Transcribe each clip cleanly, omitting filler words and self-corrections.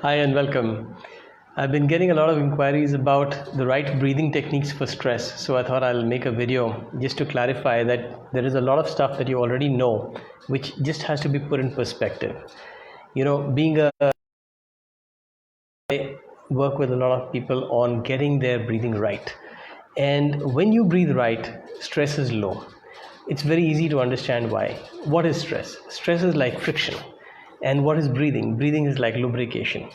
Hi and welcome. I've been getting a lot of inquiries about the right breathing techniques for stress, so I thought I'll make a video just to clarify that there is a lot of stuff that you already know, which just has to be put in perspective. Being I work with a lot of people on getting their breathing right. And when you breathe right, stress is low. It's very easy to understand why. What is stress? Stress is like friction. And what is breathing? Breathing is like lubrication.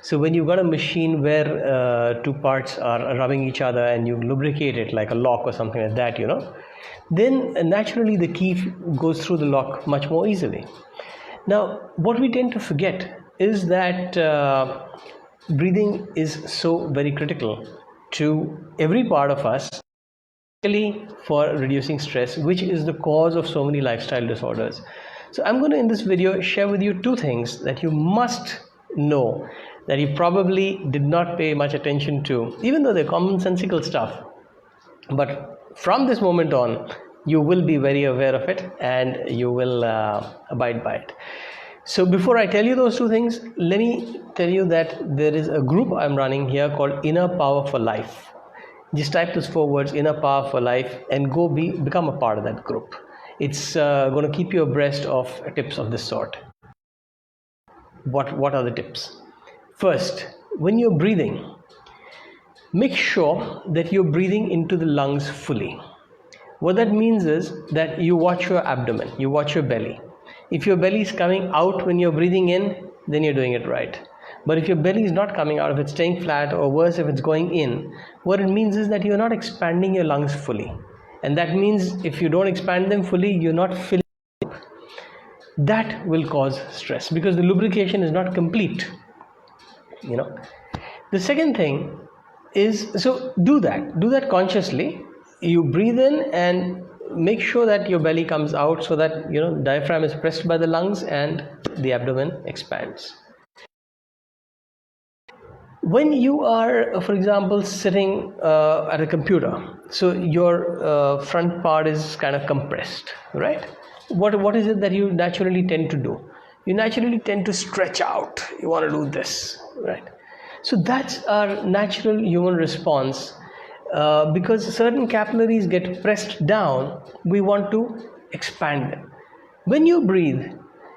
So when you've got a machine where two parts are rubbing each other and you lubricate it like a lock or something like that, then naturally the key goes through the lock much more easily. Now, what we tend to forget is that breathing is so very critical to every part of us, especially for reducing stress, which is the cause of so many lifestyle disorders. So I'm going to, in this video, share with you two things that you must know that you probably did not pay much attention to, even though they're commonsensical stuff. But from this moment on, you will be very aware of it and you will abide by it. So before I tell you those two things, let me tell you that there is a group I'm running here called Inner Power for Life. Just type those 4 words, Inner Power for Life, and go become a part of that group. It's going to keep you abreast of tips of this sort. What are the tips? First, when you're breathing, make sure that you're breathing into the lungs fully. What that means is that you watch your abdomen, you watch your belly. If your belly is coming out when you're breathing in, then you're doing it right. But if your belly is not coming out, if it's staying flat, or worse, if it's going in, what it means is that you're not expanding your lungs fully. And that means if you don't expand them fully, you're not filling them. That will cause stress because the lubrication is not complete. The second thing is, so do that consciously. You breathe in and make sure that your belly comes out so that diaphragm is pressed by the lungs and the abdomen expands. When you are, for example, sitting at a computer, so your front part is kind of compressed, right? What is it that you naturally tend to do? You naturally tend to stretch out. You want to do this, right? So that's our natural human response. Because certain capillaries get pressed down, we want to expand them. When you breathe,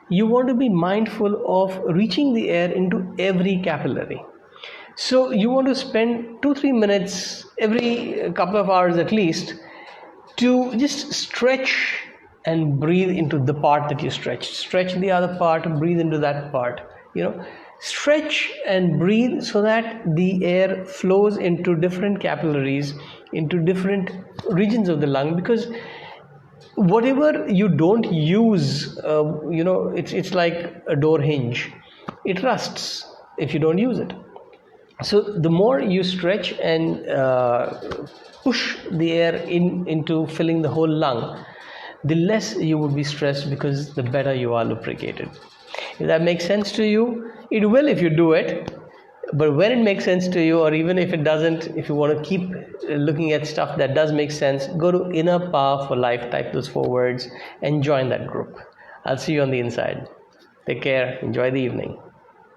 you want to be mindful of reaching the air into every capillary. So you want to spend 2-3 minutes every couple of hours at least to just stretch and breathe into the part that you stretch the other part, breathe into that part. Stretch and breathe so that the air flows into different capillaries, into different regions of the lung, because whatever you don't use, it's like a door hinge. It rusts if you don't use it. So the more you stretch and push the air into filling the whole lung, the less you would be stressed because the better you are lubricated. If that makes sense to you, it will if you do it. But when it makes sense to you, or even if it doesn't, if you want to keep looking at stuff that does make sense, go to Inner Power for Life, type those 4 words and join that group. I'll see you on the inside. Take care. Enjoy the evening.